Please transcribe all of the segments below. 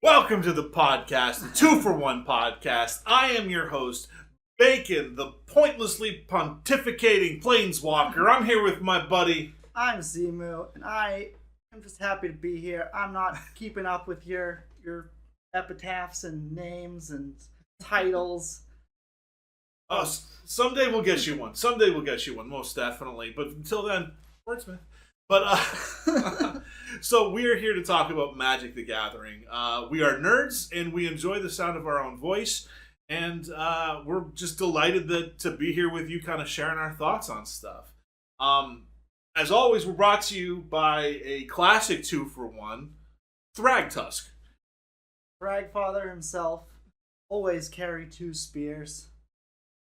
Welcome to the podcast, the 2-for-1 podcast. I am your host, Bacon, the pointlessly pontificating planeswalker. I'm here with my buddy. I'm Zemoo, and I am just happy to be here. I'm not keeping up with your epitaphs and names and titles. Someday we'll get you one. Most definitely. But until then, wordsmith. But, so we are here to talk about Magic the Gathering. We are nerds, and we enjoy the sound of our own voice. And we're just delighted to be here with you, kind of sharing our thoughts on stuff. As always, we're brought to you by a classic 2-for-1, Thragtusk. Thragfather himself, always carry 2 spears.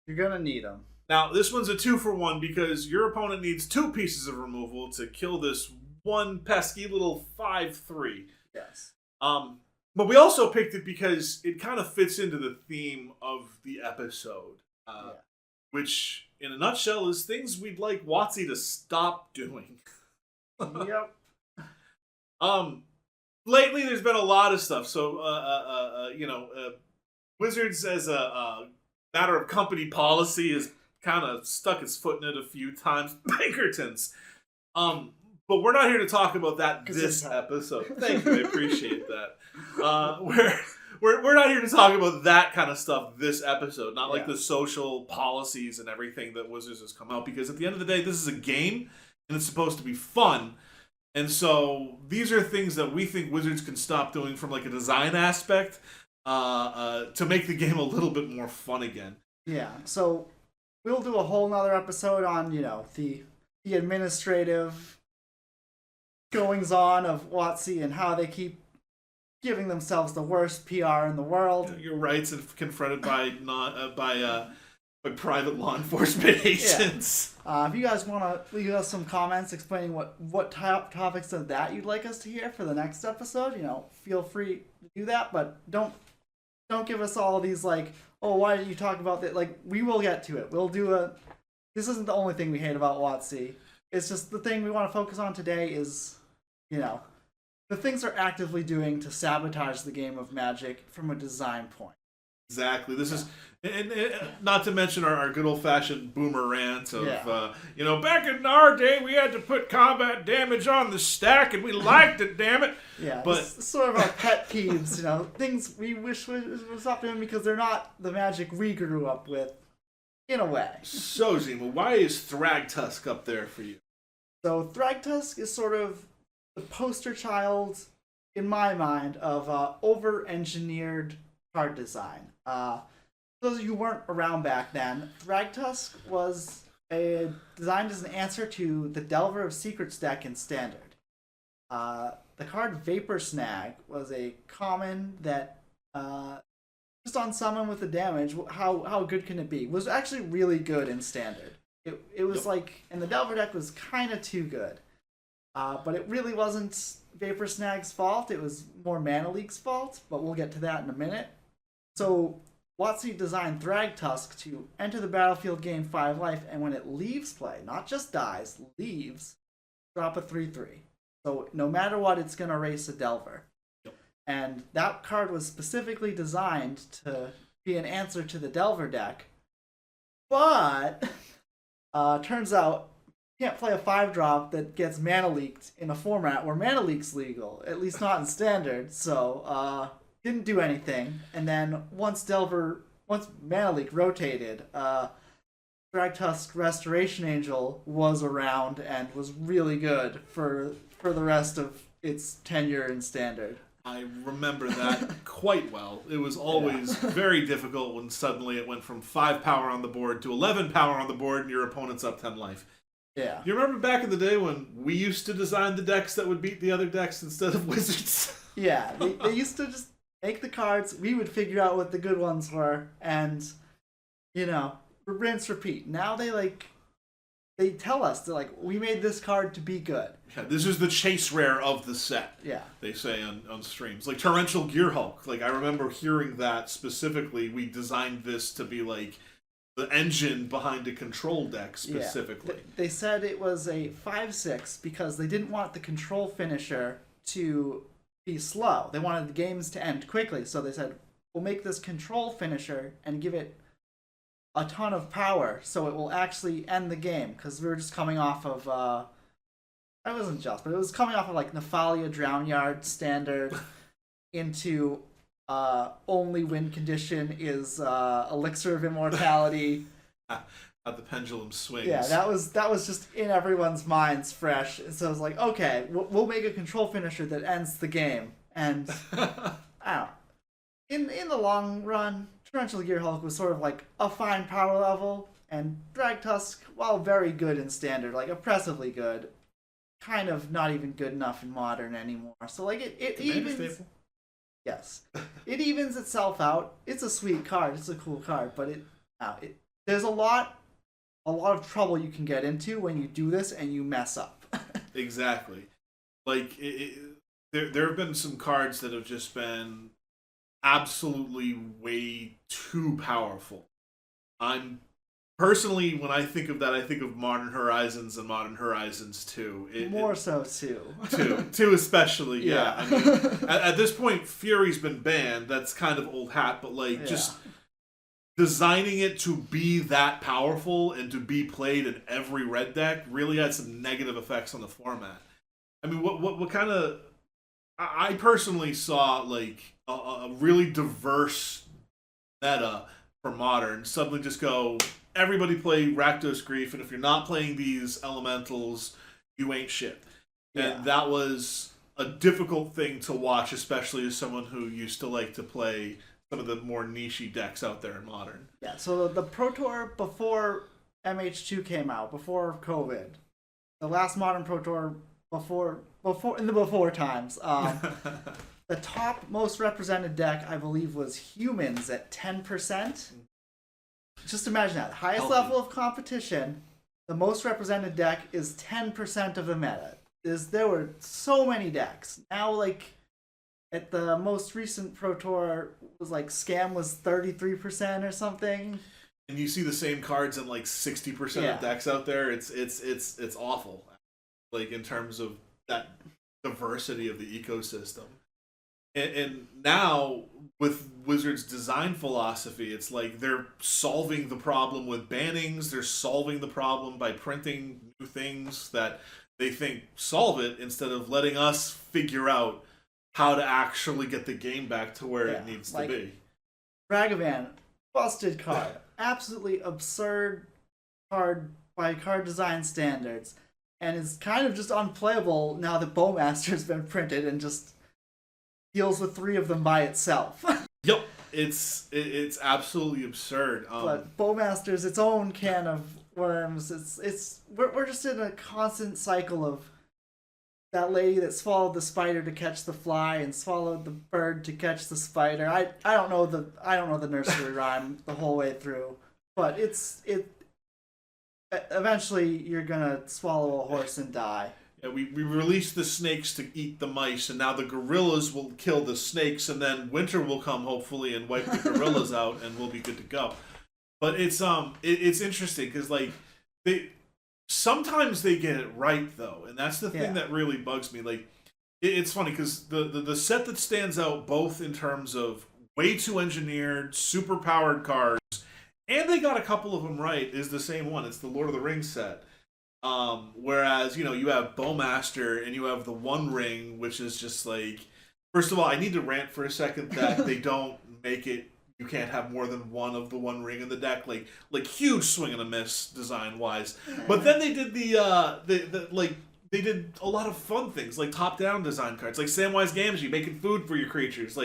You're gonna need them. Now, this one's a 2-for-1 because your opponent needs 2 pieces of removal to kill this one pesky little 5/3. Yes. But we also picked it because it kind of fits into the theme of the episode, which, in a nutshell, is things we'd like WOTC to stop doing. Yep. Lately, there's been a lot of stuff. So, Wizards, as a matter of company policy, has kind of stuck its foot in it a few times. Pinkertons. But we're not here to talk about that this episode. Thank you, I appreciate that. We're not here to talk about that kind of stuff this episode. Not like the social policies and everything that Wizards has come out. Because at the end of the day, this is a game, and it's supposed to be fun. And so these are things that we think Wizards can stop doing from like a design aspect to make the game a little bit more fun again. Yeah, so we'll do a whole nother episode on, the administrative goings-on of WOTC and how they keep giving themselves the worst PR in the world. Your rights are confronted by private law enforcement agents. Yeah. If you guys want to leave us some comments explaining what topics of that you'd like us to hear for the next episode, feel free to do that, but don't give us all these like, oh, why did you talk about that? Like, we will get to it. This isn't the only thing we hate about WOTC. It's just the thing we want to focus on today is, the things they're actively doing to sabotage the game of Magic from a design point. Exactly. This is, and not to mention our good old-fashioned boomer rant of, back in our day, we had to put combat damage on the stack, and we liked it, damn it. Yeah, but it's sort of our pet peeves, things we wish we stopped doing because they're not the Magic we grew up with, in a way. So, Zemo, why is Thragtusk up there for you? So, Thragtusk is sort of the poster child, in my mind, of over-engineered card design. For those of you who weren't around back then, Thragtusk was designed as an answer to the Delver of Secrets deck in Standard. The card Vapor Snag was a common that, just on summon with the damage, how good can it be? Was actually really good in Standard. It was and the Delver deck was kind of too good. But it really wasn't Vapor Snag's fault, it was more Mana Leak's fault, but we'll get to that in a minute. So, WOTC designed Thragtusk to enter the battlefield, gain 5 life, and when it leaves play, not just dies, leaves, drop a 3/3. So, no matter what, it's going to erase a Delver. Yep. And that card was specifically designed to be an answer to the Delver deck. But, turns out, you can't play a 5-drop that gets Mana Leaked in a format where Mana Leak's legal, at least not in Standard, so, didn't do anything, and then once Mana Leak rotated, Thragtusk Restoration Angel was around and was really good for the rest of its tenure in Standard. I remember that quite well. It was always very difficult when suddenly it went from 5 power on the board to 11 power on the board and your opponent's up 10 life. Yeah. You remember back in the day when we used to design the decks that would beat the other decks instead of Wizards? Yeah, they used to just make the cards, we would figure out what the good ones were, and, rinse, repeat. Now they tell us, they're like, we made this card to be good. Yeah, this is the chase rare of the set. Yeah. They say on streams. Like Torrential Gearhulk. Like, I remember hearing that specifically. We designed this to be like the engine behind a control deck specifically. Yeah. They said it was a 5/6 because they didn't want the control finisher to be slow. They wanted the games to end quickly, so they said, we'll make this control finisher and give it a ton of power so it will actually end the game, because we were just coming off of I wasn't just, but it was coming off of like Nephalia Drownyard standard into only win condition is Elixir of Immortality. How the pendulum swings. Yeah, that was just in everyone's minds fresh. So it was like, okay, we'll make a control finisher that ends the game. And I don't know. In the long run, Torrential Gear Hulk was sort of like a fine power level, and Dragtusk, while very good in standard, like oppressively good, kind of not even good enough in modern anymore. So like it evens. Yes, it evens itself out. It's a sweet card. It's a cool card, but there's a lot of trouble you can get into when you do this and you mess up. Exactly. Like there have been some cards that have just been absolutely way too powerful. I'm personally, when I think of that, I think of Modern Horizons and Modern Horizons 2. More so 2. 2 especially, yeah. I mean, Yeah. at this point, Fury's been banned. That's kind of old hat, but just designing it to be that powerful and to be played in every red deck really had some negative effects on the format. I mean, what kind of... I personally saw like a really diverse meta for Modern suddenly just go, everybody play Rakdos Grief, and if you're not playing these elementals, you ain't shit. Yeah. And that was a difficult thing to watch, especially as someone who used to like to play some of the more niche decks out there in Modern. Yeah, so the Pro Tour before MH2 came out, before COVID, the last Modern Pro Tour before in the before times, the top most represented deck, I believe, was Humans at 10%. Just imagine that. Highest level of competition, the most represented deck is 10% of the meta. There were so many decks. Now, like, at the most recent Pro Tour, was like Scam was 33% or something. And you see the same cards in like 60% of decks out there. It's awful. Like, in terms of that diversity of the ecosystem. And now, with Wizards' design philosophy, it's like they're solving the problem with bannings, they're solving the problem by printing new things that they think solve it, instead of letting us figure out how to actually get the game back to where it needs to be. Ragavan, busted card. Absolutely absurd card by card design standards. And is kind of just unplayable now that Bowmaster's been printed and just deals with 3 of them by itself. Yep, it's absolutely absurd. But Bowmaster's its own can of worms. We're just in a constant cycle of that lady that swallowed the spider to catch the fly and swallowed the bird to catch the spider. I don't know the nursery rhyme the whole way through, but eventually you're gonna swallow a horse and die. Yeah, we released the snakes to eat the mice, and now the gorillas will kill the snakes, and then winter will come hopefully and wipe the gorillas out, and we'll be good to go. But it's interesting because like sometimes they get it right though, and that's the thing that really bugs me. Like it's funny because the set that stands out both in terms of way too engineered, super powered cards, and they got a couple of them right, is the same one. It's the Lord of the Rings set. Whereas, you have Bowmaster and you have the One Ring, which is just like, first of all, I need to rant for a second that they don't make it, you can't have more than one of the One Ring in the deck, like huge swing and a miss design wise. But then they did they did a lot of fun things, like top-down design cards, like Samwise Gamgee, making food for your creatures.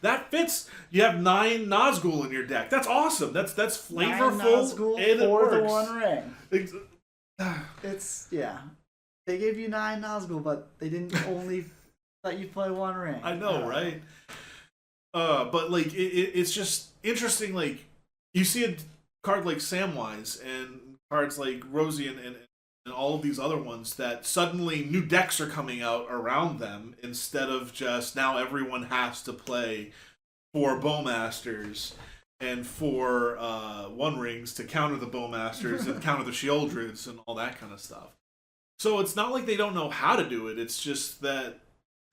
That fits. You have 9 Nazgul in your deck. That's awesome. That's flavorful. 9 Nazgul and it for works. the One Ring. They gave you 9 Nazgul, but they didn't only let you play One Ring. I know, right? But like it's just interesting. Like you see a card like Samwise and cards like Rosie and all of these other ones that suddenly new decks are coming out around them, instead of just now everyone has to play 4 Bowmasters and 4 One Rings to counter the Bowmasters and counter the Sheoldreds and all that kind of stuff. So it's not like they don't know how to do it, it's just that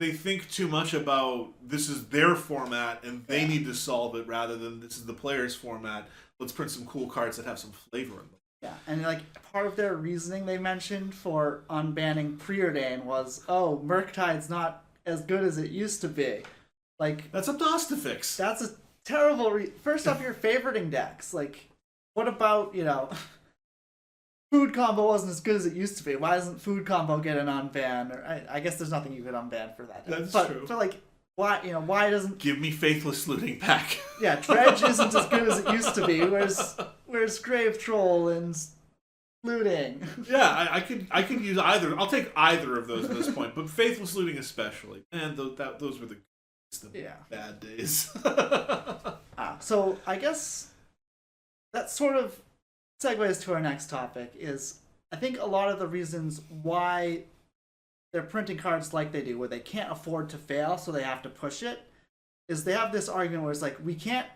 they think too much about this is their format and they need to solve it rather than this is the player's format. Let's print some cool cards that have some flavor in them. Yeah, and like part of their reasoning they mentioned for unbanning Preordain was, oh, Murktide's not as good as it used to be. Like, that's up to us to fix. That's a terrible. First off, you're favoriting decks. Like, what about food combo wasn't as good as it used to be. Why doesn't food combo get an unban? Or I guess there's nothing you could unban for that. That's true. But like, why doesn't give me Faithless Looting Pack? Yeah, Dredge isn't as good as it used to be. Where's Grave Troll and looting? Yeah, I could use either. I'll take either of those at this point, but Faithless Looting especially. And those were the bad days. So I guess that sort of segues to our next topic. Is I think a lot of the reasons why they're printing cards like they do, where they can't afford to fail, so they have to push it, is they have this argument where it's like we can't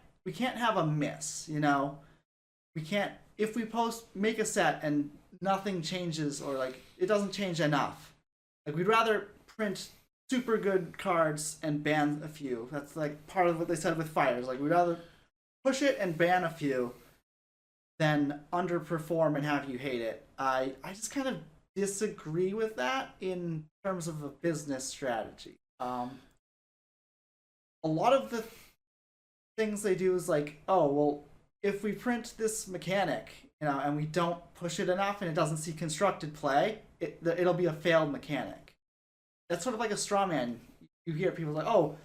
have a miss, we can't, if we make a set and nothing changes or like it doesn't change enough, like we'd rather print super good cards and ban a few. That's like part of what they said with Fires. Like we'd rather push it and ban a few than underperform and have you hate it. I just kind of disagree with that in terms of a business strategy. A lot of the things they do is like, oh, well, if we print this mechanic, and we don't push it enough and it doesn't see constructed play, it'll be a failed mechanic. That's sort of like a straw man. You hear people like, oh,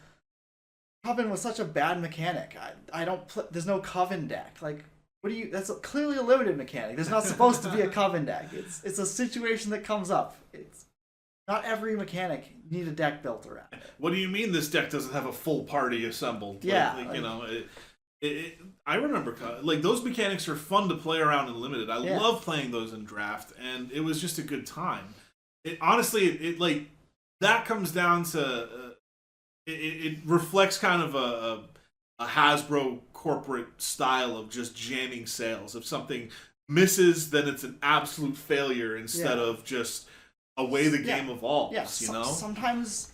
Coven was such a bad mechanic. I don't there's no Coven deck. Like, that's clearly a limited mechanic. There's not supposed to be a Coven deck. It's a situation that comes up. It's not every mechanic need a deck built around it. What do you mean this deck doesn't have a full party assembled? Yeah. I remember, like, those mechanics are fun to play around in Limited. I love playing those in Draft, and it was just a good time. Honestly, that comes down to, it reflects kind of a Hasbro corporate style of just jamming sales. If something misses, then it's an absolute failure instead of just a way the game evolves. Yeah, sometimes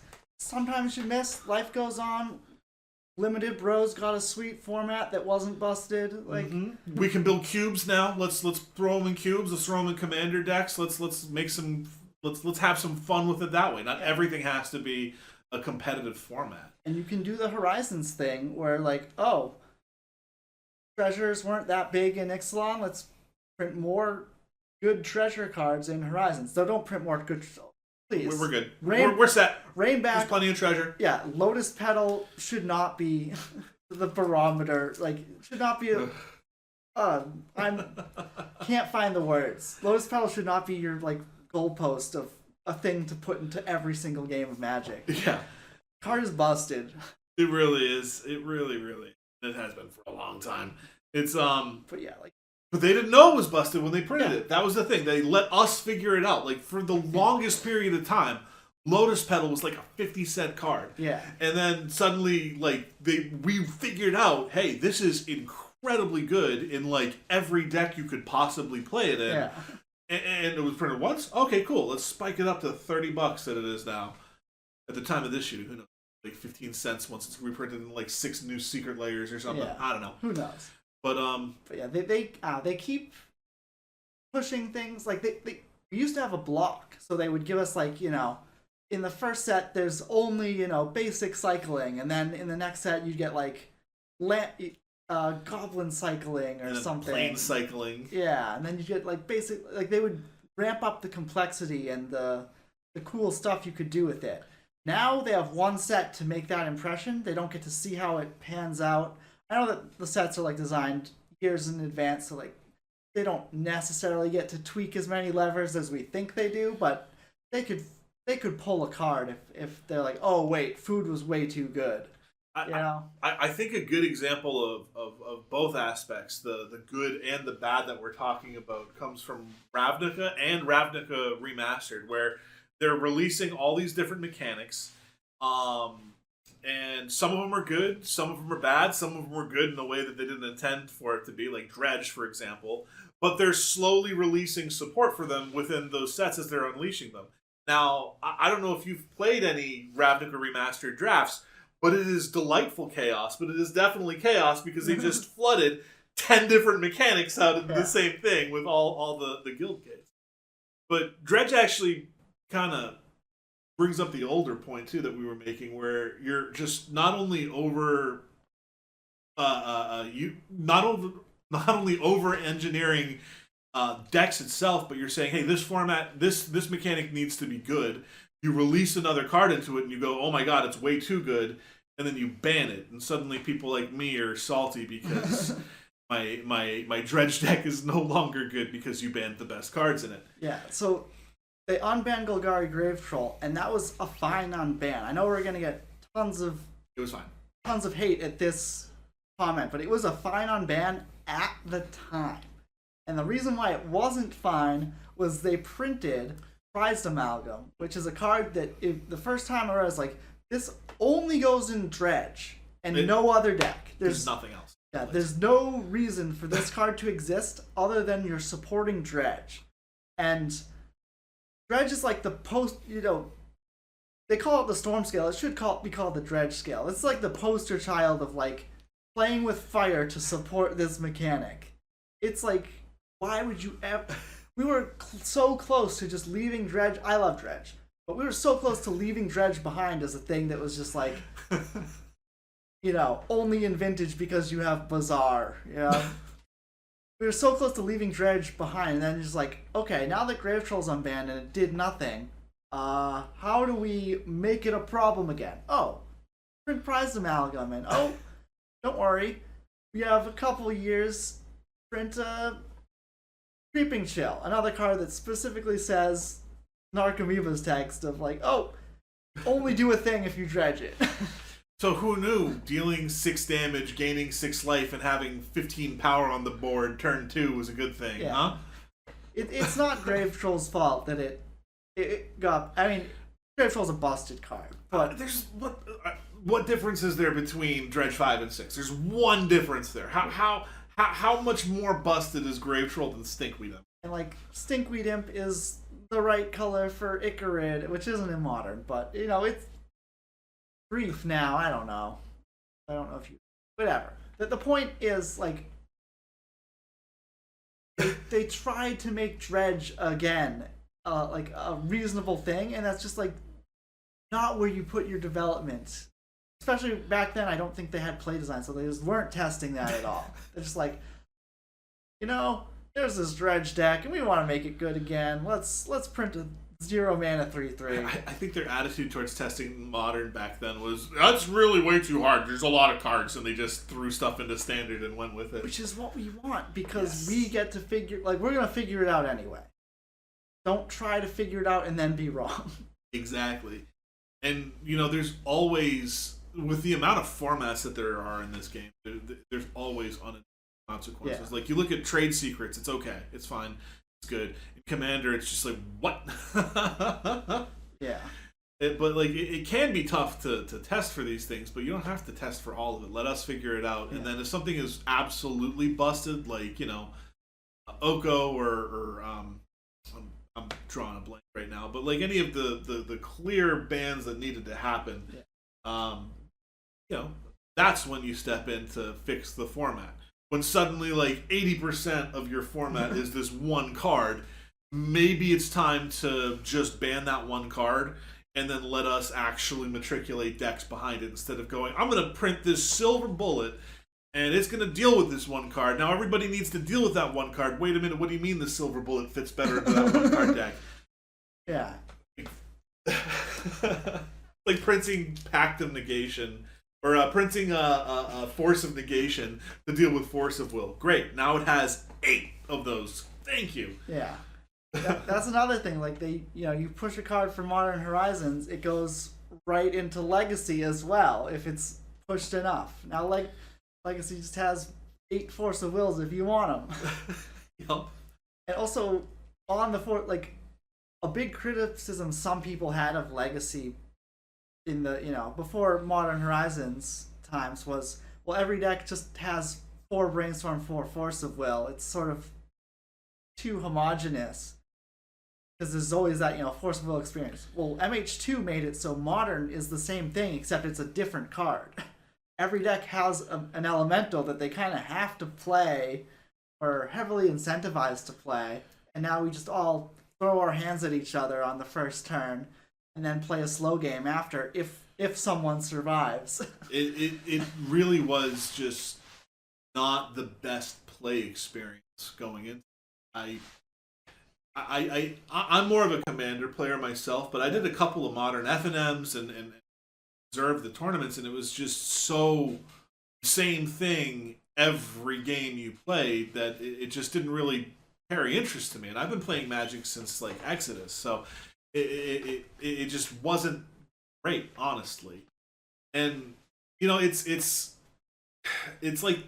you miss. Life goes on. Limited Bros got a sweet format that wasn't busted. Like we can build cubes now. Let's throw them in cubes. Let's throw them in commander decks. Let's make some. Let's have some fun with it that way. Not everything has to be a competitive format. And you can do the Horizons thing where, like, oh, treasures weren't that big in Ixalan. Let's print more good treasure cards in Horizons. So don't print more good. Please. We're good. We're set. Rainback. There's plenty of treasure. Yeah, Lotus Petal should not be the barometer. Like, should not be can't find the words. Lotus Petal should not be your, like, goalpost of a thing to put into every single game of Magic. Yeah. Card is busted. It really is. It really, really. It has been for a long time. It's But yeah, like. But they didn't know it was busted when they printed it. That was the thing. They let us figure it out. Like, for the longest period of time, Lotus Petal was like a 50-cent card. Yeah. And then suddenly, like, we figured out, hey, this is incredibly good in, like, every deck you could possibly play it in. Yeah. And it was printed once? Okay, cool. Let's spike it up to $30 that it is now. At the time of this shooting, who knows? Like 15 cents once it's reprinted in, like, 6 new secret layers or something. Yeah. I don't know. Who knows? But yeah, they keep pushing things. Like they used to have a block, so they would give us, like, in the first set there's only basic cycling, and then in the next set you get like goblin cycling or something. Plane cycling. Yeah, and then you get like basic, like they would ramp up the complexity and the cool stuff you could do with it. Now they have one set to make that impression. They don't get to see how it pans out. I know that the sets are like designed years in advance, so like they don't necessarily get to tweak as many levers as we think they do, but they could pull a card if they're like, oh wait, food was way too good. I think a good example of both aspects, the good and the bad that we're talking about, comes from Ravnica and Ravnica Remastered, where they're releasing all these different mechanics. And some of them are good, some of them are bad, some of them were good in a way that they didn't intend for it to be, like Dredge, for example. But they're slowly releasing support for them within those sets as they're unleashing them. Now, I don't know if you've played any Ravnica Remastered drafts, but it is delightful chaos. But it is definitely chaos because they just flooded 10 different mechanics out into the same thing with all the guild gates. But Dredge actually kind of brings up the older point too that we were making, where you're just not only over engineering decks itself, but you're saying, hey, this format, this mechanic needs to be good. You release another card into it, and you go, oh my god, it's way too good, and then you ban it, and suddenly people like me are salty because my Dredge deck is no longer good because you banned the best cards in it. Yeah, so they unbanned Golgari Grave Troll, and that was a fine unban. I know we're gonna get tons of hate at this comment, but it was a fine unban at the time. And the reason why it wasn't fine was they printed Prized Amalgam, which is a card that the first time I was like, this only goes in Dredge and no other deck. There's nothing else. Yeah, there's no reason for this card to exist other than you're supporting Dredge. And Dredge is like the they call it the Storm Scale. It should be called the Dredge Scale. It's like the poster child of like playing with fire to support this mechanic. It's like, why would you ever... We were so close to just leaving Dredge. I love Dredge. But we were so close to leaving Dredge behind as a thing that was just like, only in Vintage because you have Bazaar. We were so close to leaving Dredge behind, and then just like, okay, now that Grave Troll's unbanned and it did nothing, how do we make it a problem again? Oh, print Prized Amalgam, and oh, don't worry, we have a couple years, print Creeping Chill, another card that specifically says Narcomoeba's text of like, oh, only do a thing if you Dredge it. So who knew dealing 6 damage, gaining 6 life, and having 15 power on the board turn 2 was a good thing, huh? It's not Grave Troll's fault that it got... I mean, Grave Troll's a busted card, but... There's... What difference is there between Dredge 5 and 6? There's one difference there. How much more busted is Grave Troll than Stinkweed Imp? And like, Stinkweed Imp is the right color for Icarid, which isn't in Modern, but, it's... Brief now, I don't know if you... Whatever. The point is, like... They tried to make Dredge again, like, a reasonable thing, and that's just, like, not where you put your development. Especially back then, I don't think they had play design, so they just weren't testing that at all. They're just like, there's this Dredge deck, and we want to make it good again. Let's print a 0 mana 3/3. I think their attitude towards testing Modern back then was, that's really way too hard. There's a lot of cards, and they just threw stuff into Standard and went with it. Which is what we want, because we get to figure... Like, we're going to figure it out anyway. Don't try to figure it out and then be wrong. Exactly. And, there's always... With the amount of formats that there are in this game, there's always unintended consequences. Yeah. Like, you look at Trade Secrets, it's okay. It's fine. It's good. In Commander, it's just like, what? Yeah. But like, it can be tough to test for these things, but you don't have to test for all of it. Let us figure it out. Yeah. And then if something is absolutely busted, like, Oko or I'm drawing a blank right now, but like any of the clear bans that needed to happen, that's when you step in to fix the format. When suddenly like 80% of your format is this one card, maybe it's time to just ban that one card and then let us actually matriculate decks behind it instead of going, I'm going to print this silver bullet and it's going to deal with this one card. Now everybody needs to deal with that one card. Wait a minute, what do you mean the silver bullet fits better into that one card deck? Yeah. Like printing Pact of Negation, or printing a Force of Negation to deal with Force of Will. Great, now it has 8 of those. Thank you. Yeah. That's another thing. Like, you push a card for Modern Horizons, it goes right into Legacy as well, if it's pushed enough. Now, Legacy just has 8 Force of Wills if you want them. Yep. And also, on the a big criticism some people had of Legacy in the, before Modern Horizons times was, well, every deck just has 4 Brainstorm, 4 Force of Will. It's sort of too homogenous. because there's always that, force of will experience. Well, MH2 made it so modern is the same thing, except it's a different card. Every deck has an elemental that they kind of have to play, or heavily incentivized to play, and now we just all throw our hands at each other on the first turn, and then play a slow game after, if someone survives. It really was just not the best play experience going in. I'm more of a Commander player myself, but I did a couple of modern FNMs and observed the tournaments, and it was just so same thing every game you played that it just didn't really carry interest to me. And I've been playing Magic since like Exodus, so it just wasn't great, honestly. And it's like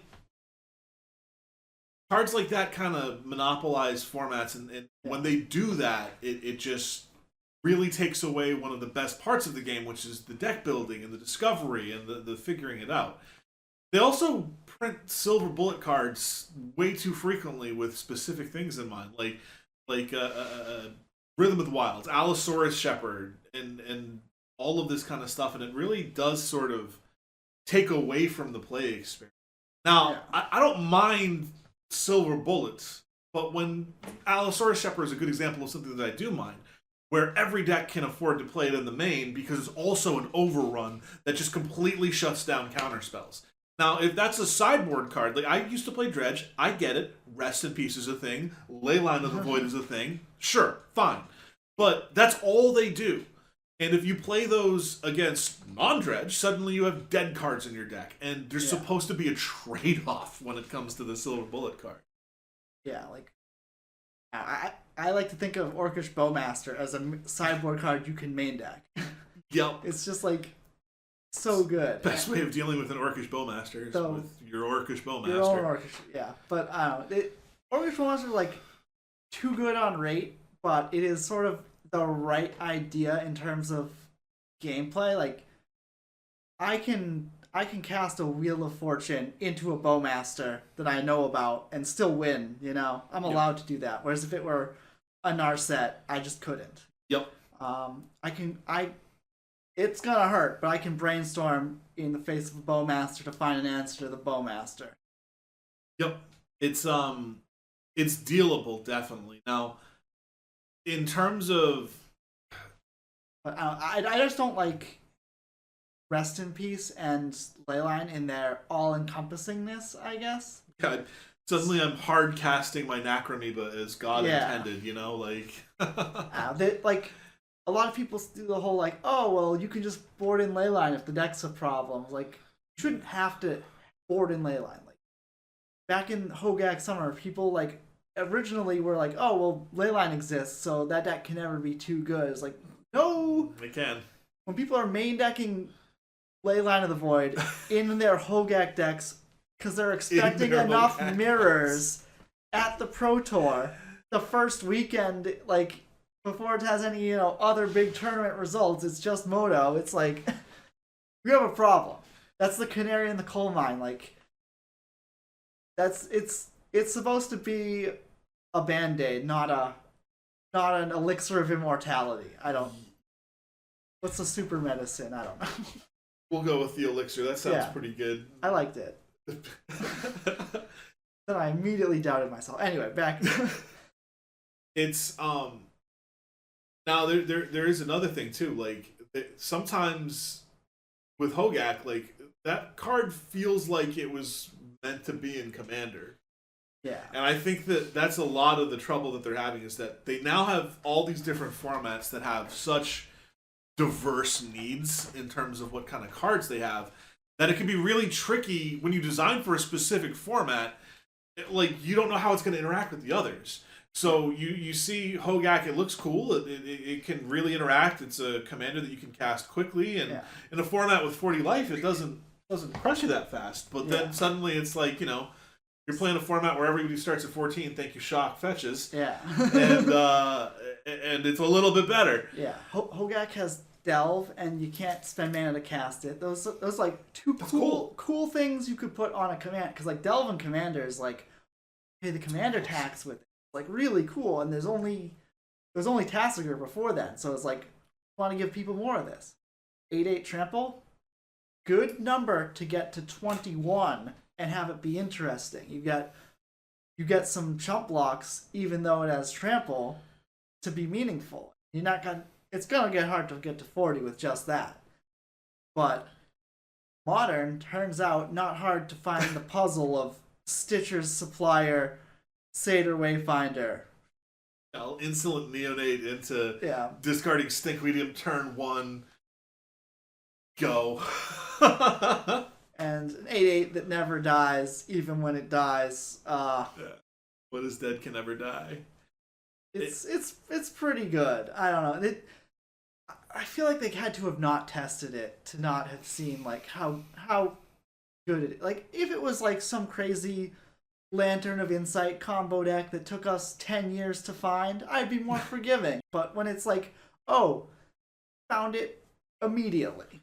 cards like that kind of monopolize formats, and when they do that, it just really takes away one of the best parts of the game, which is the deck building and the discovery and the figuring it out. They also print silver bullet cards way too frequently with specific things in mind, like Rhythm of the Wilds, Allosaurus Shepherd, and all of this kind of stuff, and it really does sort of take away from the play experience. Now, I don't mind silver bullets, but when Allosaurus Shepherd is a good example of something that I do mind, where every deck can afford to play it in the main because it's also an overrun that just completely shuts down counterspells. Now, if that's a sideboard card, like I used to play Dredge, I get it. Rest in Peace is a thing. Leyline of the Void is a thing. Sure, fine. But that's all they do. And if you play those against non-Dredge, suddenly you have dead cards in your deck. And there's supposed to be a trade-off when it comes to the silver bullet card. Yeah, like I like to think of Orcish Bowmaster as a sideboard card you can main deck. Yep. It's just like so good. Best way of dealing with an Orcish Bowmaster is with your Orcish Bowmaster. Your own Orcish, yeah. But I don't know. Orcish Bowmaster is like too good on rate, but it is sort of the right idea in terms of gameplay. Like I can cast a Wheel of Fortune into a Bowmaster that I know about and still win, I'm allowed to do that. Whereas if it were a Narset, I just couldn't. Yep. It's gonna hurt, but I can brainstorm in the face of a Bowmaster to find an answer to the Bowmaster. Yep. It's dealable, definitely. Now, in terms of... But I just don't like Rest in Peace and Leyline in their all-encompassingness, I guess. Yeah, suddenly I'm hard casting my Necromoeba as God intended, like a lot of people do the whole like, oh well, you can just board in Leyline if the deck's a problem. Like, you shouldn't have to board in Leyline. Like back in Hogak Summer, people like originally were like, oh well, Leyline exists, so that deck can never be too good. It's like, no, it can. When people are main decking Leyline of the Void in their Hogak decks because they're expecting enough mirrors at the Pro Tour the first weekend, like before it has any other big tournament results, it's just Moto. It's like we have a problem. That's the canary in the coal mine. Like it's supposed to be a band-aid, not an elixir of immortality. What's the super medicine? I don't know. We'll go with the elixir. That sounds pretty good. I liked it. Then I immediately doubted myself. Anyway, back. It's now there is another thing too. Like sometimes with Hogak, like that card feels like it was meant to be in Commander. Yeah. And I think that's a lot of the trouble that they're having is that they now have all these different formats that have such diverse needs in terms of what kind of cards they have that it can be really tricky when you design for a specific format. Like, you don't know how it's going to interact with the others. So you see Hogak, it looks cool. It can really interact. It's a commander that you can cast quickly, and in a format with 40 life, it doesn't crush you that fast. But then suddenly it's like, you're playing a format where everybody starts at 14. Thank you, shock fetches. Yeah. and it's a little bit better. Yeah. Hogak has Delve, and you can't spend mana to cast it. Those like two cool things you could put on a command, because like Delve and Commander is like, hey, the commander tax with it. Like really cool, and there's only was only Tassiger before then, so it's like, I want to give people more of this. 8/8 trample, good number to get to 21 and have it be interesting. You get some chump blocks, even though it has trample, to be meaningful. You're not gonna. It's gonna get hard to get to 40 with just that. But Modern turns out not hard to find the puzzle of Stitcher's Supplier, Satyr Wayfinder. I'll insolent neonate into discarding Stink Medium turn 1. Go. And an 8/8 that never dies, even when it dies. What is dead can never die. It's pretty good. I don't know. I feel like they had to have not tested it to not have seen like how good it is. Like if it was like some crazy Lantern of Insight combo deck that took us 10 years to find, I'd be more forgiving. But when it's like, oh, found it immediately.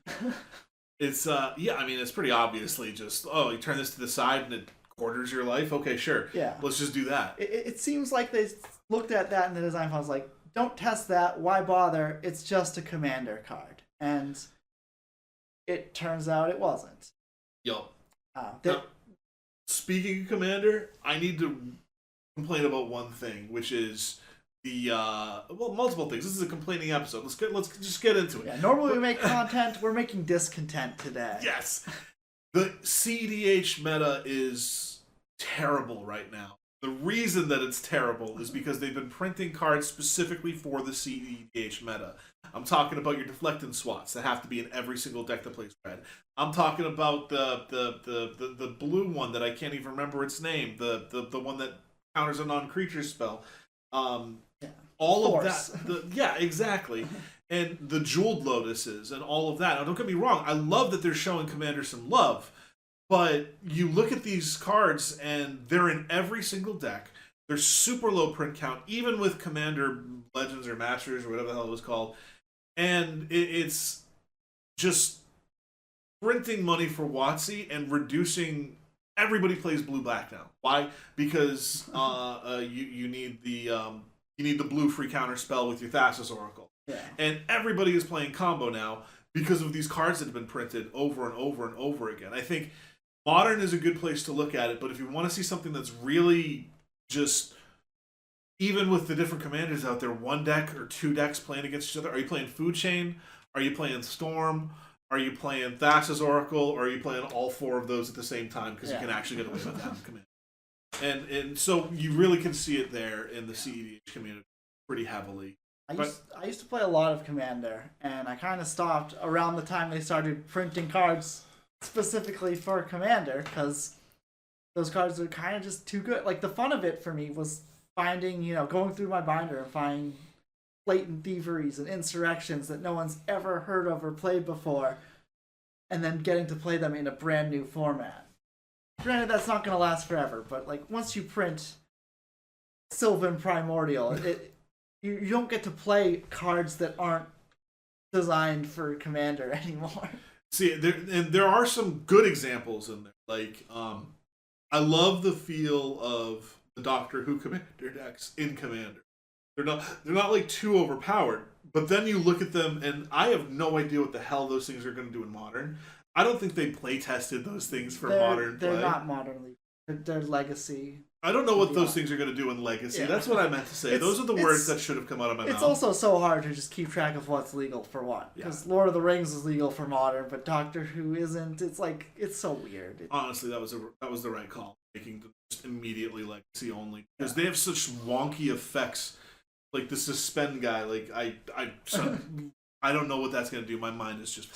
It's it's pretty obviously just, you turn this to the side and it quarters your life. Okay, sure. Yeah. Let's just do that. It seems like they looked at that in the design file, was like, don't test that. Why bother? It's just a commander card. And it turns out it wasn't. Yo. Speaking of commander, I need to complain about one thing, which is the multiple things. This is a complaining episode. Let's just get into it. Yeah, normally we make content. We're making discontent today. Yes. The CEDH meta is terrible right now. The reason that it's terrible is because they've been printing cards specifically for the CEDH meta. I'm talking about your Deflectin Swats that have to be in every single deck that plays red. I'm talking about the blue one that I can't even remember its name. The one that counters a non-creature spell. All Force. of that. Exactly. And the Jeweled Lotuses and all of that. Now, don't get me wrong. I love that they're showing Commander some love. But you look at these cards, and they're in every single deck. They're super low print count, even with Commander Legends or Masters or whatever the hell it was called. And it's just printing money for WOTC and reducing. Everybody plays blue-black now. Why? Because you need the blue free counter spell with your Thassa's Oracle. Yeah. And everybody is playing combo now because of these cards that have been printed over and over and over again. I think Modern is a good place to look at it, but if you want to see something that's really just, even with the different commanders out there, one deck or two decks playing against each other, are you playing Food Chain? Are you playing Storm? Are you playing Thassa's Oracle? Or are you playing all four of those at the same time because you can actually get away with that command? And so you really can see it there in the CEDH community pretty heavily. I used to play a lot of Commander, and I kind of stopped around the time they started printing cards specifically for Commander, because those cards are kind of just too good. Like, the fun of it for me was finding, going through my binder and finding blatant thieveries and insurrections that no one's ever heard of or played before, and then getting to play them in a brand new format. Granted, that's not going to last forever, but like once you print Sylvan Primordial, you don't get to play cards that aren't designed for Commander anymore. See, there are some good examples in there. Like, I love the feel of the Doctor Who Commander decks in Commander. They're not like too overpowered, but then you look at them, and I have no idea what the hell those things are going to do in Modern. I don't think they play tested those things for Modern play. They're not Modern. They're Legacy. I don't know what those things are going to do in Legacy. Yeah. That's what I meant to say. Those are the words that should have come out of my mouth. It's also so hard to just keep track of what's legal for what. Because Lord of the Rings is legal for Modern, but Doctor Who isn't. It's like, it's so weird. Honestly, that was the right call. Making them just immediately Legacy only. Because they have such wonky effects. Like the Suspend guy. Like, I don't know what that's going to do. My mind is just...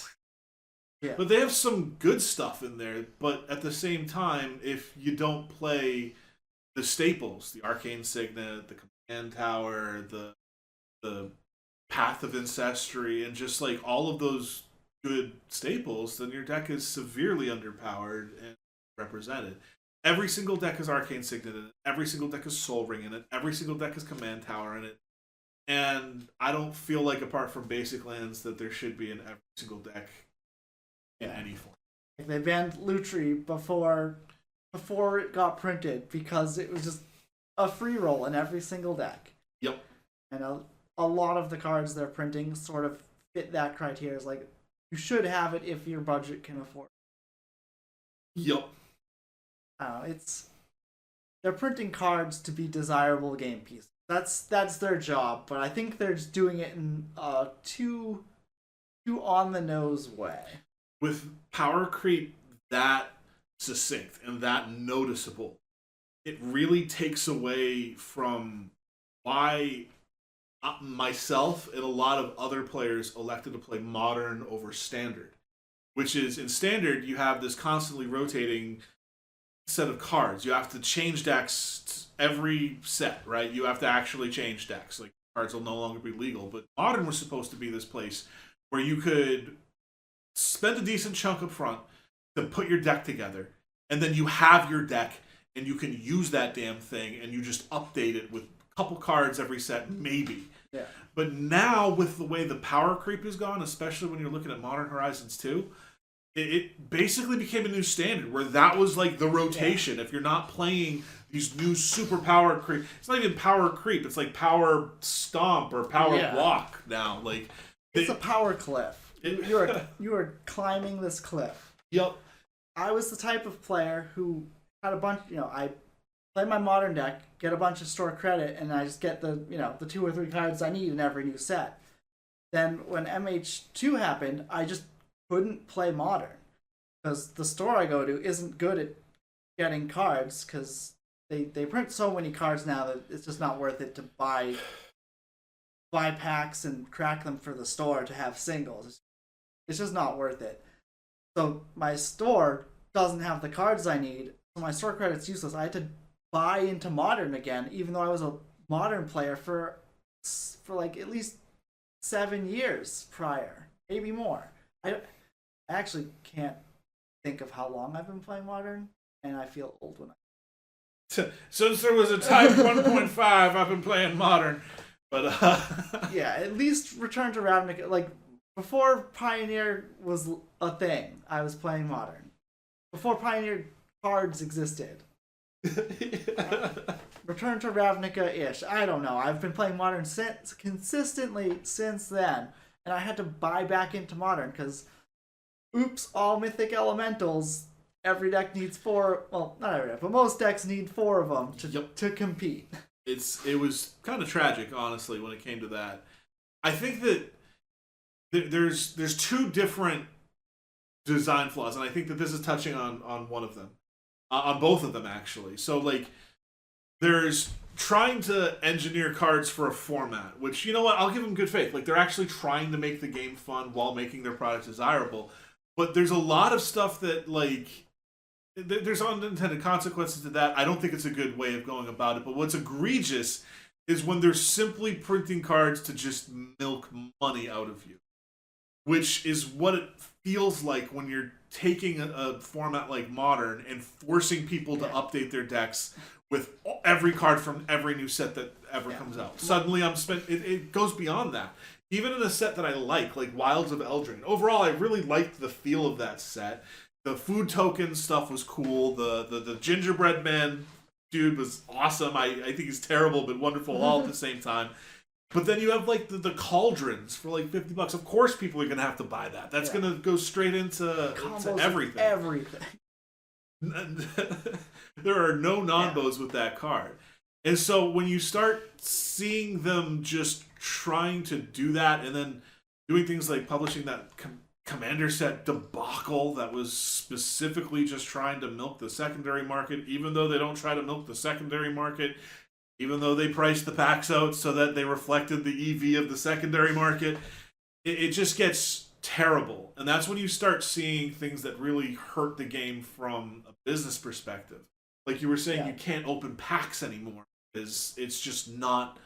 Yeah. But they have some good stuff in there. But at the same time, if you don't play the staples, the Arcane Signet, the Command Tower, the Path of Ancestry, and just like all of those good staples, then your deck is severely underpowered and represented. Every single deck has Arcane Signet in it. Every single deck has Soul Ring in it. Every single deck has Command Tower in it. And I don't feel like, apart from basic lands, that there should be in every single deck in any form. Like they banned Lutri before it got printed because it was just a free roll in every single deck. Yep. And a lot of the cards they're printing sort of fit that criteria. It's like, you should have it if your budget can afford it. Yep. They're printing cards to be desirable game pieces. That's their job, but I think they're just doing it in a too on the nose way. With power creep that succinct and that noticeable, it really takes away from why myself and a lot of other players elected to play modern over standard, which is in standard you have this constantly rotating set of cards. You have to change decks every set, right? You have to actually change decks. Like, cards will no longer be legal, but modern was supposed to be this place where you could spend a decent chunk up front to put your deck together, and then you have your deck and you can use that damn thing and you just update it with a couple cards every set, maybe. Yeah. But now, with the way the power creep has gone, especially when you're looking at Modern Horizons 2, it basically became a new standard where that was like the rotation. Yeah. If you're not playing these new super power creep, it's not even power creep, it's like power stomp or power walk now. Like, it's a power cliff. You are climbing this cliff. Yep. I was the type of player who had a bunch, I play my modern deck, get a bunch of store credit, and I just get the 2 or 3 cards I need in every new set. Then when MH2 happened, I just couldn't play modern because the store I go to isn't good at getting cards because they print so many cards now that it's just not worth it to buy packs and crack them for the store to have singles. It's just not worth it. So my store doesn't have the cards I need, so my store credit's useless. I had to buy into modern again, even though I was a modern player for like at least 7 years prior, maybe more. I actually can't think of how long I've been playing modern, and I feel old when Since there was a Type 1.5, I've been playing modern. But yeah, at least Return to Ravnica. Like, before Pioneer was a thing, I was playing modern. Before Pioneer cards existed. Return to Ravnica-ish. I don't know. I've been playing modern consistently since then, and I had to buy back into modern because, oops, all mythic elementals. Every deck needs 4. Well, not every deck, but most decks need 4 of them to compete. It was kind of tragic, honestly, when it came to that. I think that there's 2 different design flaws, and I think that this is touching on one of them, on both of them actually. So like, there's trying to engineer cards for a format, which, you know what, I'll give them good faith. Like, they're actually trying to make the game fun while making their product desirable. But there's a lot of stuff that, like, there's unintended consequences to that. I don't think it's a good way of going about it. But what's egregious is when they're simply printing cards to just milk money out of you, which is what it feels like when you're taking a format like Modern and forcing people to update their decks with every card from every new set that ever comes out. Suddenly it goes beyond that. Even in a set that I like Wilds of Eldrin. Overall, I really liked the feel of that set. The food token stuff was cool. The gingerbread man dude was awesome. I think he's terrible but wonderful all at the same time. But then you have like the cauldrons for like $50. Of course people are gonna have to buy that. That's gonna go straight into everything. Everything. There are no non-bows with that card. And so when you start seeing them just trying to do that and then doing things like publishing that Commander set debacle that was specifically just trying to milk the secondary market, even though they don't try to milk the secondary market, even though they priced the packs out so that they reflected the EV of the secondary market, it just gets terrible. And that's when you start seeing things that really hurt the game from a business perspective. Like you were saying, you can't open packs anymore because it's just not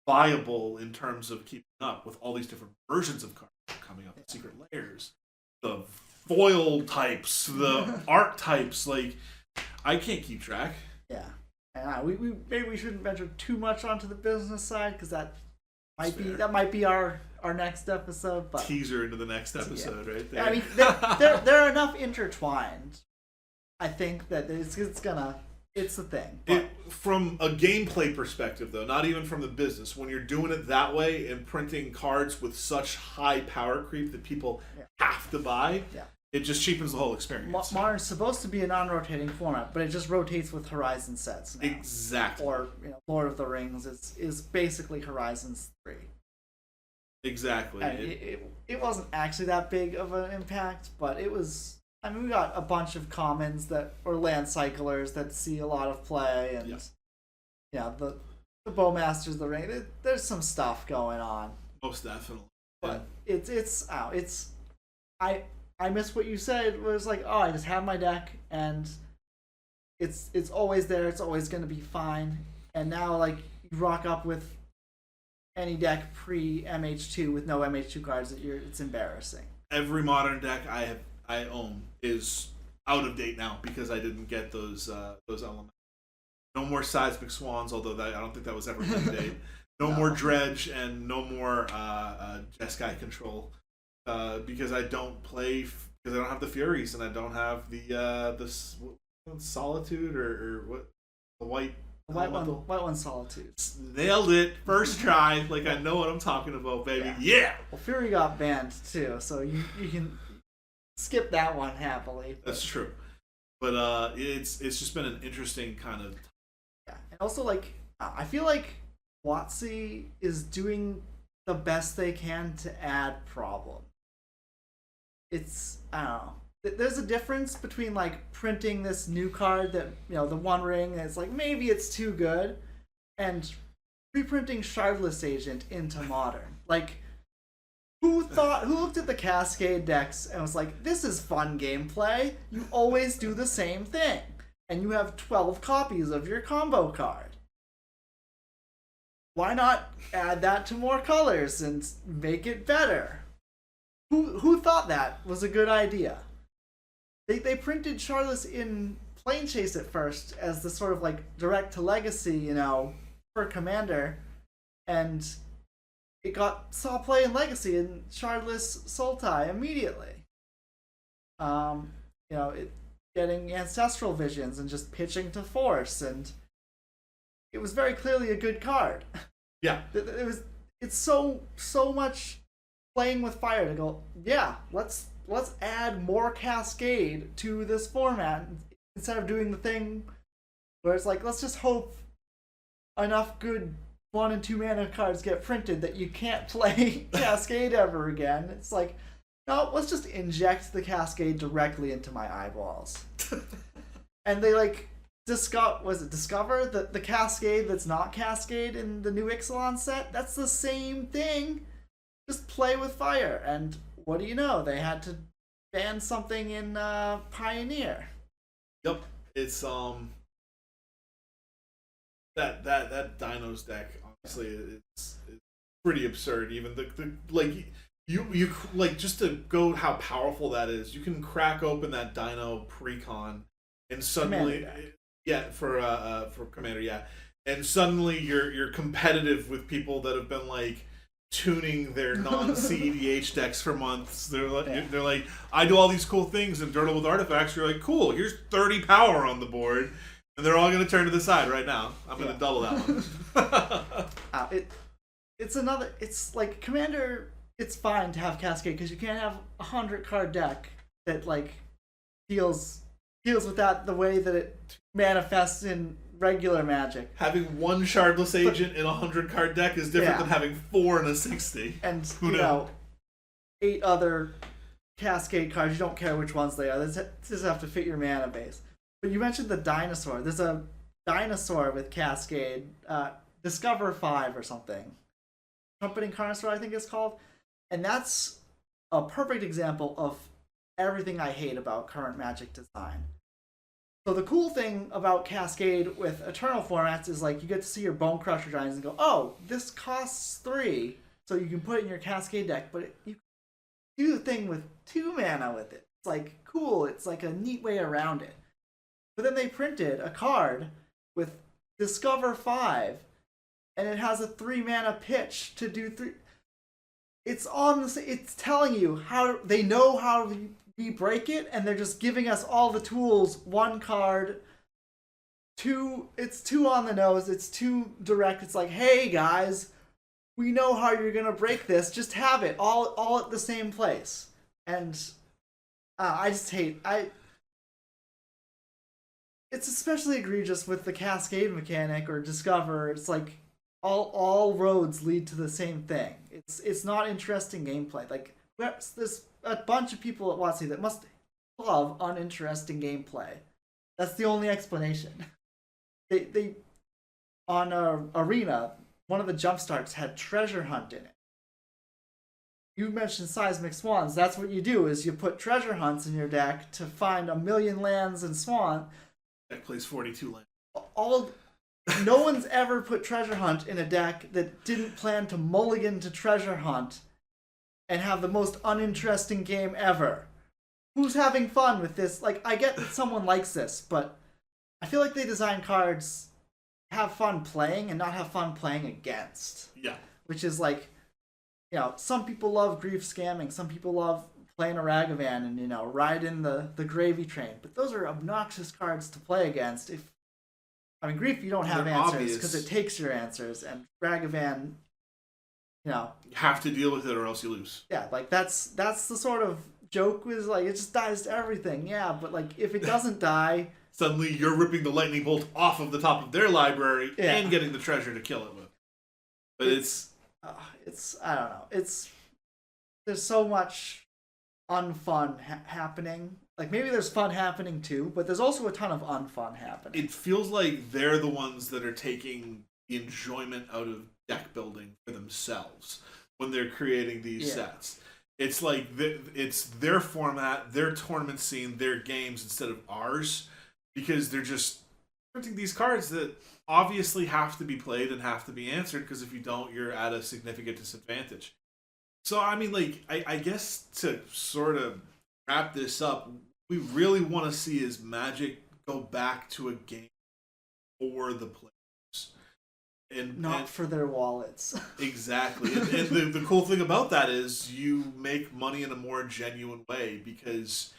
viable in terms of keeping up with all these different versions of cards coming up, the secret layers, the foil types, the art types. Like, I can't keep track. Yeah. We maybe we shouldn't venture too much onto the business side because that might be our next episode. But teaser into the next episode, right there. I mean, they're enough intertwined. I think that it's the thing. But from a gameplay perspective, though, not even from the business, when you're doing it that way and printing cards with such high power creep that people have to buy, it just cheapens the whole experience. Modern's supposed to be a non-rotating format, but it just rotates with Horizon sets now. Exactly. Or Lord of the Rings is basically Horizons 3. Exactly. And it wasn't actually that big of an impact, but it was. I mean, we got a bunch of commons or land cyclers that see a lot of play, and the Bowmasters, the Ring. There's some stuff going on. Most definitely. But I miss what you said. Where it's like, oh, I just have my deck, and it's always there. It's always going to be fine. And now, like, you rock up with any deck pre MH2 with no MH2 cards it's embarrassing. Every modern deck I own is out of date now because I didn't get those elements. No more Seismic Swans, although I don't think that was ever in date. No more Dredge and no more Jeskai Control because I don't play because I don't have the Furies and I don't have the Solitude or what the white. White one, Solitude. Nailed it. First try. Like, I know what I'm talking about, baby. Yeah! Well, Fury got banned, too, so you can skip that one happily. That's true. But it's just been an interesting kind of... Yeah. And also, like, I feel like WOTC is doing the best they can to add problem. It's, I don't know. There's a difference between, like, printing this new card that, the One Ring, and it's like, maybe it's too good, and reprinting Shardless Agent into Modern. Like, who looked at the Cascade decks and was like, this is fun gameplay, you always do the same thing, and you have 12 copies of your combo card. Why not add that to more colors and make it better? Who thought that was a good idea? They printed Shardless in Plane Chase at first as the sort of like direct to legacy, for Commander, and it saw play in Legacy in Shardless Sultai immediately. Getting Ancestral Visions and just pitching to Force, and it was very clearly a good card. Yeah, it's so much playing with fire to go. Yeah, let's add more Cascade to this format instead of doing the thing where it's like, let's just hope enough good 1 and 2 mana cards get printed that you can't play Cascade ever again. It's like, no, let's just inject the Cascade directly into my eyeballs. And they discover that the Cascade that's not Cascade in the new Ixalan set? That's the same thing. Just play with fire. And what do you know? They had to ban something in Pioneer. Yep, it's that Dinos deck. Honestly, it's pretty absurd. Even the you just to go how powerful that is. You can crack open that Dino Precon, and suddenly, for Commander, and suddenly you're competitive with people that have been like tuning their non-CEDH decks for months. They're like, I do all these cool things in Dirtle with Artifacts. You're like, cool, here's 30 power on the board, and they're all going to turn to the side right now. I'm going to double that one. It's like Commander. It's fine to have Cascade because you can't have a 100-card deck that like deals with that the way that it manifests in regular Magic. Having one Shardless Agent in a 100-card deck is different than having 4 in a 60. And, 8 other Cascade cards, you don't care which ones they are. They just have to fit your mana base. But you mentioned the Dinosaur. There's a Dinosaur with Cascade, Discover 5 or something. Trumpeting Carnosaur, I think it's called. And that's a perfect example of everything I hate about current Magic design. So the cool thing about Cascade with Eternal formats is like you get to see your Bone Crusher Giants and go, oh, this costs 3, so you can put it in your Cascade deck, but you do the thing with 2 mana with it. It's like cool. It's like a neat way around it. But then they printed a card with Discover 5, and it has a 3 mana pitch to do 3. It's telling you how they know how we break it, and they're just giving us all the tools, 1 card, it's too on the nose. It's too direct. It's like, hey guys, we know how you're gonna break this. Just have it all at the same place. And I just hate It's especially egregious with the cascade mechanic or discover. It's like all roads lead to the same thing. It's not interesting gameplay. Like there's a bunch of people at WOTC that must love uninteresting gameplay. That's the only explanation. They on Arena, one of the jump starts had treasure hunt in it. You mentioned seismic swans. That's what you do, is you put treasure hunts in your deck to find 1,000,000 lands and swan. Deck plays 42 lands. No one's ever put treasure hunt in a deck that didn't plan to mulligan to treasure hunt and have the most uninteresting game ever. Who's having fun with this? Like, I get that someone likes this, but I feel like they design cards have fun playing and not have fun playing against. Yeah. Which is like, some people love grief scamming, some people love playing a Ragavan and, ride in the gravy train. But those are obnoxious cards to play against. Grief, you don't have They're answers because it takes your answers, and Ragavan, You have to deal with it or else you lose. Yeah, like that's the sort of joke, was like, it just dies to everything. Yeah, but like if it doesn't die, suddenly you're ripping the lightning bolt off of the top of their library and getting the treasure to kill it with. But it's I don't know. There's so much unfun happening. Like, maybe there's fun happening too, but there's also a ton of unfun happening. It feels like they're the ones that are taking the enjoyment out of deck building for themselves when they're creating these sets. It's like it's their format, their tournament scene, their games instead of ours, because they're just printing these cards that obviously have to be played and have to be answered, because if you don't, you're at a significant disadvantage. So, I guess to sort of wrap this up, we really want to see is Magic go back to a game for the players. And for their wallets. Exactly. And the cool thing about that is you make money in a more genuine way, because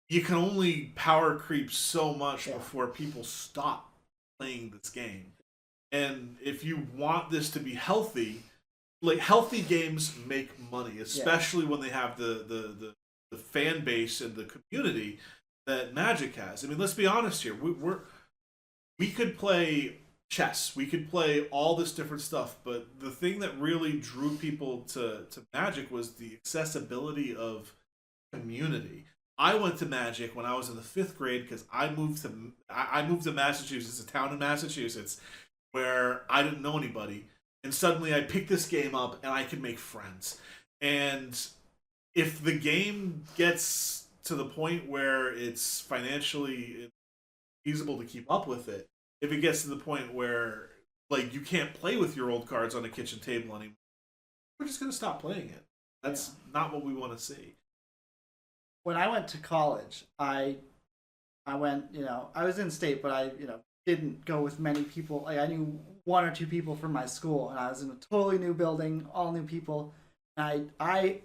you can only power creep so much before people stop playing this game. And if you want this to be healthy, like, healthy games make money, especially when they have the fan base and the community that Magic has. Let's be honest here. We could play chess, we could play all this different stuff, but the thing that really drew people to Magic was the accessibility of community. I went to Magic when I was in the 5th grade because I moved to Massachusetts, a town in Massachusetts, where I didn't know anybody, and suddenly I picked this game up and I could make friends. And if the game gets to the point where it's financially feasible to keep up with it, if it gets to the point where, like, you can't play with your old cards on a kitchen table anymore, we're just going to stop playing it. That's not what we want to see. When I went to college, I went, I was in state, but I, didn't go with many people. Like, I knew 1 or 2 people from my school, and I was in a totally new building, all new people. And I'm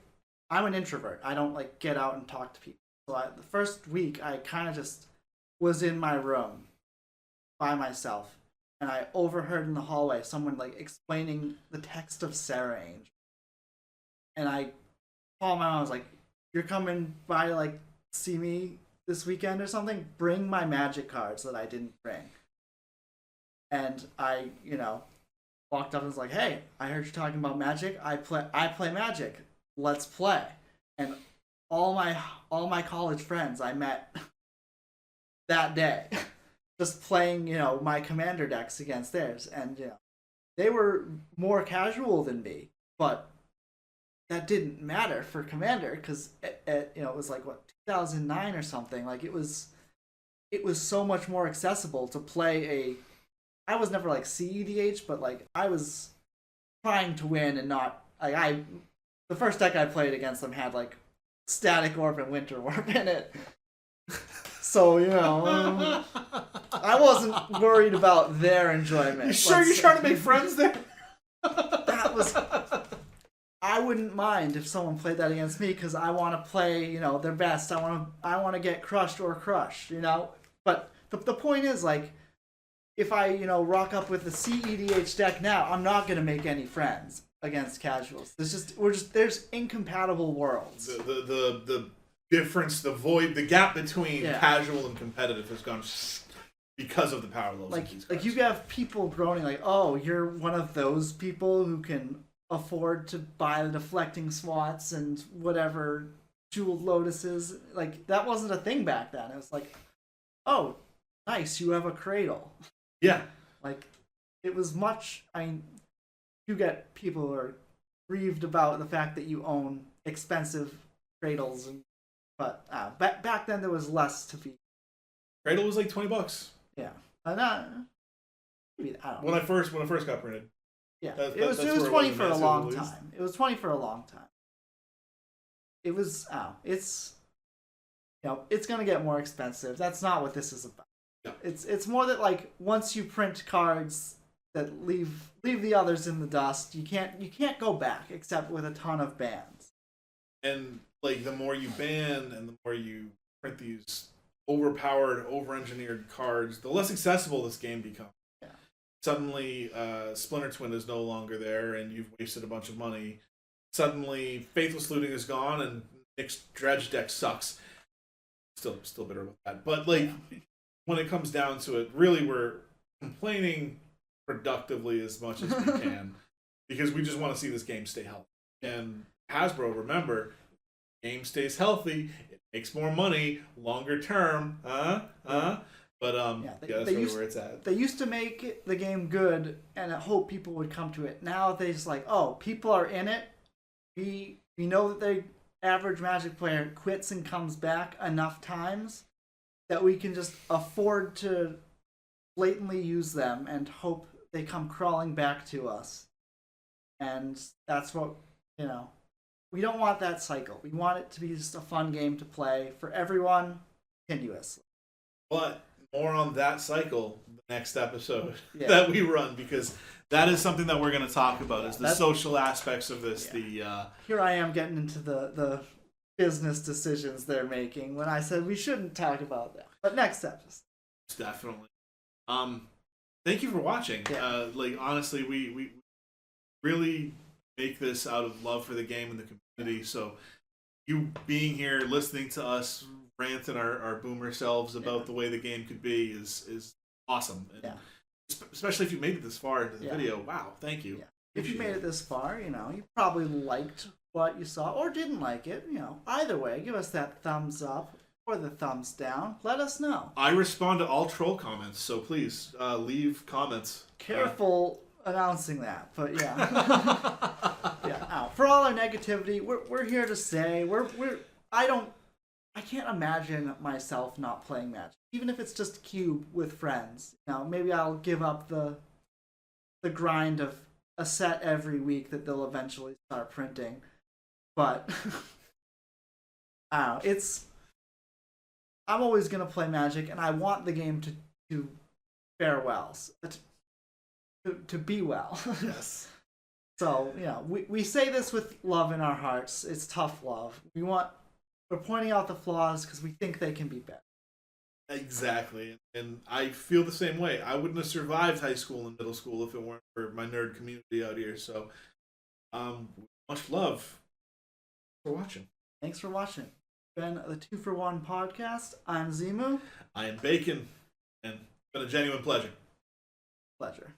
an introvert. I don't, like, get out and talk to people. So the first week, I kind of just was in my room by myself, and I overheard in the hallway someone, like, explaining the text of Sarah Angel. And I called my mom. I was like, "You're coming by to, like, see me this weekend or something? Bring my Magic cards that I didn't bring." And I, walked up and was like, "Hey, I heard you talking about Magic. I play Magic. Let's play." And all my college friends I met that day, just playing, my Commander decks against theirs. And, they were more casual than me, but that didn't matter for Commander, because it was like, 2009 or something. Like, it was so much more accessible to play I was never like CEDH, but like I was trying to win and not like the first deck I played against them had like Static Orb and Winter Warp in it. So, I wasn't worried about their enjoyment. You sure you're trying to make friends there? I wouldn't mind if someone played that against me, because I want to play, their best. I want to get crushed or crush, But the point is, like, if I, rock up with the CEDH deck now, I'm not gonna make any friends against casuals. There's incompatible worlds. The difference, the void, the gap between casual and competitive has gone because of the power levels. Like you have people groaning like, oh, you're one of those people who can afford to buy the deflecting swats and whatever jeweled lotuses. Like that wasn't a thing back then. It was like, oh, nice, you have a cradle. Yeah. Like it was much. I mean, you get people who are grieved about the fact that you own expensive cradles, but back then there was less to be. Cradle was like $20. Yeah, maybe I don't know. When I first got printed. Yeah, it was 20 for a long time. It was 20 for a long time. It was it's it's gonna get more expensive. That's not what this is about. Yeah. It's more that like once you print cards that leave the others in the dust, you can't go back except with a ton of bans. And like the more you ban and the more you print these overpowered, over-engineered cards, the less accessible this game becomes. Yeah. Suddenly, Splinter Twin is no longer there, and you've wasted a bunch of money. Suddenly, Faithless Looting is gone, and Nick's Dredge deck sucks. Still bitter about that. But like, when it comes down to it, really, we're complaining productively as much as we can because we just want to see this game stay healthy. And Hasbro, remember, game stays healthy, it makes more money longer term. But that's really where it's at. They used to make the game good and hope people would come to it. Now they just like, oh, people are in it. We know that the average Magic player quits and comes back enough times that we can just afford to blatantly use them and hope they come crawling back to us. And that's what, we don't want that cycle. We want it to be just a fun game to play for everyone continuously. But more on that cycle the next episode that we run, because that is something that we're going to talk about, is the social aspects of this. Here I am getting into the business decisions they're making when I said we shouldn't talk about that. But next episode. Definitely. Thank you for watching. Yeah. Honestly, we really make this out of love for the game and the community. So you being here, listening to us rant in our boomer selves about the way the game could be is awesome. And especially if you made it this far into the video. Wow, thank you. Yeah. If you made it this far, you probably liked what you saw or didn't like it. Either way, give us that thumbs up or the thumbs down. Let us know. I respond to all troll comments, so please leave comments. Careful announcing that, but for all our negativity, we're here to say I can't imagine myself not playing Magic, even if it's just Cube with friends. Maybe I'll give up the grind of a set every week that they'll eventually start printing, but I'm always gonna play Magic, and I want the game to fare well, to be well. Yes. So we say this with love in our hearts. It's tough love. We're pointing out the flaws because we think they can be better. Exactly. And I feel the same way. I wouldn't have survived high school and middle school if it weren't for my nerd community out here. So, much love for watching. Thanks for watching. Been the 2-for-1 podcast. I'm Zemoo. I am Bacon. And it's been a genuine pleasure. Pleasure.